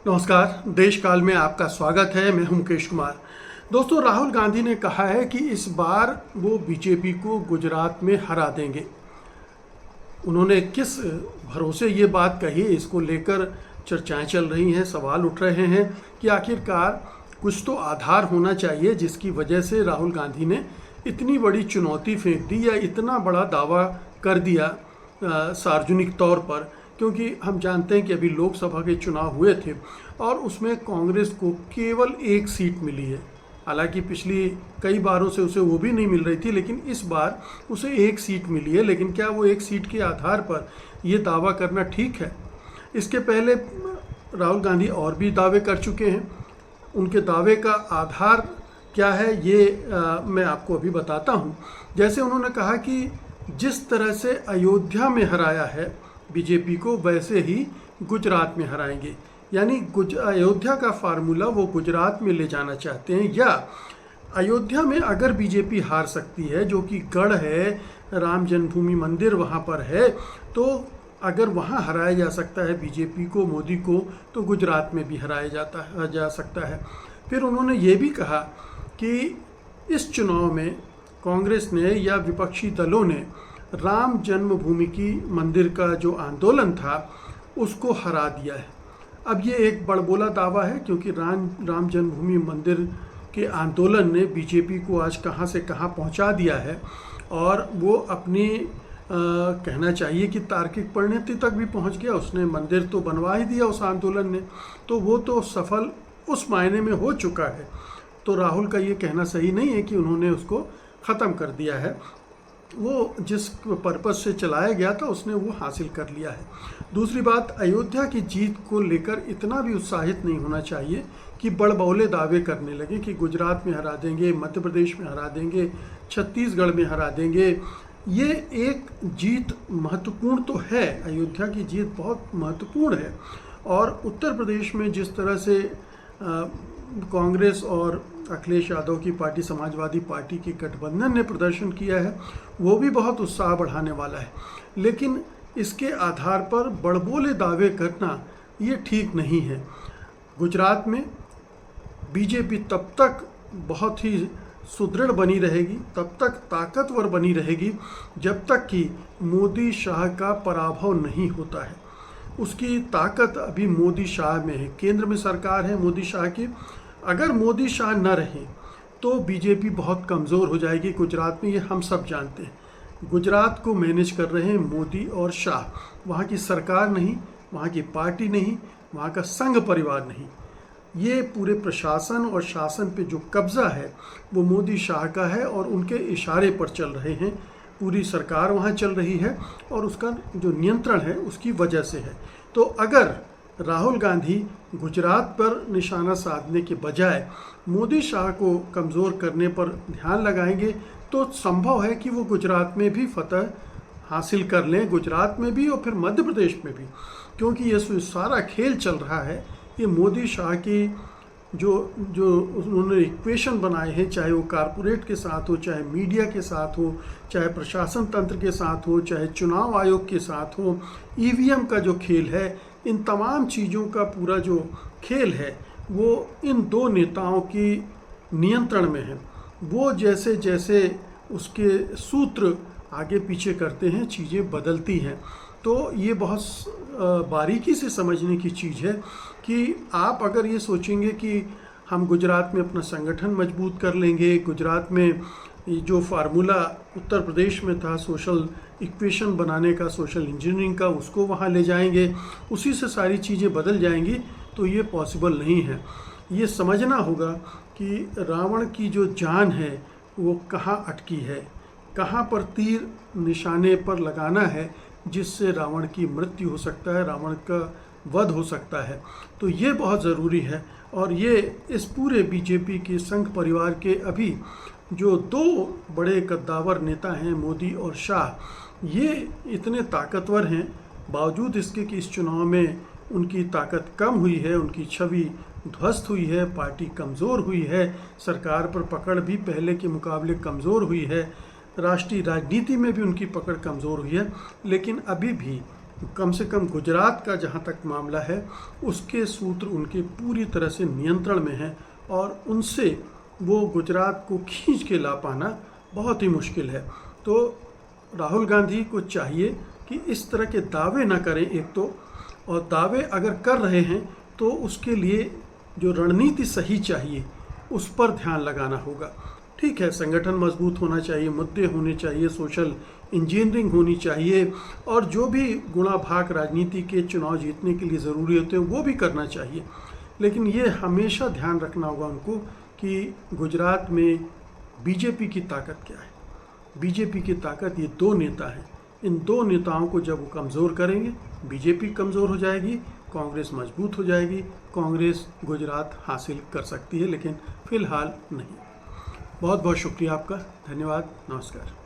नमस्कार। देश काल में आपका स्वागत है। मैं हूं मुकेश कुमार। दोस्तों, राहुल गांधी ने कहा है कि इस बार वो बीजेपी को गुजरात में हरा देंगे। उन्होंने किस भरोसे ये बात कही, इसको लेकर चर्चाएं चल रही हैं, सवाल उठ रहे हैं कि आखिरकार कुछ तो आधार होना चाहिए जिसकी वजह से राहुल गांधी ने इतनी बड़ी चुनौती फेंक दी या इतना बड़ा दावा कर दिया सार्वजनिक तौर पर। क्योंकि हम जानते हैं कि अभी लोकसभा के चुनाव हुए थे और उसमें कांग्रेस को केवल एक सीट मिली है। हालांकि पिछली कई बारों से उसे वो भी नहीं मिल रही थी, लेकिन इस बार उसे एक सीट मिली है। लेकिन क्या वो एक सीट के आधार पर ये दावा करना ठीक है? इसके पहले राहुल गांधी और भी दावे कर चुके हैं। उनके दावे का आधार क्या है ये मैं आपको अभी बताता हूँ। जैसे उन्होंने कहा कि जिस तरह से अयोध्या में हराया है बीजेपी को, वैसे ही गुजरात में हराएंगे। यानी अयोध्या का फार्मूला वो गुजरात में ले जाना चाहते हैं। या अयोध्या में अगर बीजेपी हार सकती है, जो कि गढ़ है, राम जन्मभूमि मंदिर वहाँ पर है, तो अगर वहाँ हराया जा सकता है बीजेपी को, मोदी को, तो गुजरात में भी हराया जा सकता है। फिर उन्होंने ये भी कहा कि इस चुनाव में कांग्रेस ने या विपक्षी दलों ने राम जन्मभूमि की मंदिर का जो आंदोलन था उसको हरा दिया है। अब ये एक बड़बोला दावा है, क्योंकि राम जन्मभूमि मंदिर के आंदोलन ने बीजेपी को आज कहाँ से कहाँ पहुँचा दिया है और वो अपनी कहना चाहिए कि तार्किक परिणति तक भी पहुँच गया। उसने मंदिर तो बनवा ही दिया उस आंदोलन ने, तो वो तो सफल उस मायने में हो चुका है। तो राहुल का ये कहना सही नहीं है कि उन्होंने उसको ख़त्म कर दिया है। वो जिस पर्पस से चलाया गया था उसने वो हासिल कर लिया है। दूसरी बात, अयोध्या की जीत को लेकर इतना भी उत्साहित नहीं होना चाहिए कि बड़बोले दावे करने लगे कि गुजरात में हरा देंगे, मध्य प्रदेश में हरा देंगे, छत्तीसगढ़ में हरा देंगे। ये एक जीत महत्वपूर्ण तो है, अयोध्या की जीत बहुत महत्वपूर्ण है। और उत्तर प्रदेश में जिस तरह से कांग्रेस और अखिलेश यादव की पार्टी, समाजवादी पार्टी के गठबंधन ने प्रदर्शन किया है, वो भी बहुत उत्साह बढ़ाने वाला है। लेकिन इसके आधार पर बड़बोले दावे करना ये ठीक नहीं है। गुजरात में बीजेपी तब तक बहुत ही सुदृढ़ बनी रहेगी, तब तक ताकतवर बनी रहेगी, जब तक कि मोदी शाह का पराभव नहीं होता है। उसकी ताकत अभी मोदी शाह में है। केंद्र में सरकार है मोदी शाह की। अगर मोदी शाह न रहे तो बीजेपी बहुत कमज़ोर हो जाएगी गुजरात में, ये हम सब जानते हैं। गुजरात को मैनेज कर रहे हैं मोदी और शाह। वहाँ की सरकार नहीं, वहाँ की पार्टी नहीं, वहाँ का संघ परिवार नहीं। ये पूरे प्रशासन और शासन पे जो कब्ज़ा है वो मोदी शाह का है और उनके इशारे पर चल रहे हैं। पूरी सरकार वहाँ चल रही है और उसका जो नियंत्रण है उसकी वजह से है। तो अगर राहुल गांधी गुजरात पर निशाना साधने के बजाय मोदी शाह को कमज़ोर करने पर ध्यान लगाएंगे तो संभव है कि वो गुजरात में भी फतह हासिल कर लें, गुजरात में भी और फिर मध्य प्रदेश में भी। क्योंकि ये सारा खेल चल रहा है, ये मोदी शाह की जो उन्होंने इक्वेशन बनाए हैं, चाहे वो कारपोरेट के साथ हो, चाहे मीडिया के साथ हो, चाहे प्रशासन तंत्र के साथ हो, चाहे चुनाव आयोग के साथ हो, ईवीएम का जो खेल है, इन तमाम चीज़ों का पूरा जो खेल है वो इन दो नेताओं की नियंत्रण में है। वो जैसे जैसे उसके सूत्र आगे पीछे करते हैं, चीज़ें बदलती हैं। तो ये बहुत बारीकी से समझने की चीज़ है कि आप अगर ये सोचेंगे कि हम गुजरात में अपना संगठन मजबूत कर लेंगे, गुजरात में जो फार्मूला उत्तर प्रदेश में था सोशल इक्वेशन बनाने का, सोशल इंजीनियरिंग का, उसको वहाँ ले जाएंगे, उसी से सारी चीज़ें बदल जाएंगी, तो ये पॉसिबल नहीं है। ये समझना होगा कि रावण की जो जान है वो कहाँ अटकी है, कहाँ पर तीर निशाने पर लगाना है जिससे रावण की मृत्यु हो सकता है, रावण का वध हो सकता है। तो ये बहुत ज़रूरी है। और ये इस पूरे बीजेपी के संघ परिवार के अभी जो दो बड़े कद्दावर नेता हैं, मोदी और शाह, ये इतने ताकतवर हैं, बावजूद इसके कि इस चुनाव में उनकी ताकत कम हुई है, उनकी छवि ध्वस्त हुई है, पार्टी कमज़ोर हुई है, सरकार पर पकड़ भी पहले के मुकाबले कमज़ोर हुई है, राष्ट्रीय राजनीति में भी उनकी पकड़ कमज़ोर हुई है, लेकिन अभी भी कम से कम गुजरात का जहाँ तक मामला है उसके सूत्र उनके पूरी तरह से नियंत्रण में हैं और उनसे वो गुजरात को खींच के ला पाना बहुत ही मुश्किल है। तो राहुल गांधी को चाहिए कि इस तरह के दावे ना करें एक तो, और दावे अगर कर रहे हैं तो उसके लिए जो रणनीति सही चाहिए उस पर ध्यान लगाना होगा। ठीक है, संगठन मजबूत होना चाहिए, मुद्दे होने चाहिए, सोशल इंजीनियरिंग होनी चाहिए और जो भी गुणा भाग राजनीति के चुनाव जीतने के लिए ज़रूरी होते हैं वो भी करना चाहिए। लेकिन ये हमेशा ध्यान रखना होगा उनको कि गुजरात में बीजेपी की ताकत क्या है। बीजेपी की ताकत ये दो नेता हैं। इन दो नेताओं को जब वो कमज़ोर करेंगे, बीजेपी कमज़ोर हो जाएगी, कांग्रेस मजबूत हो जाएगी, कांग्रेस गुजरात हासिल कर सकती है, लेकिन फ़िलहाल नहीं। बहुत बहुत शुक्रिया आपका, धन्यवाद, नमस्कार।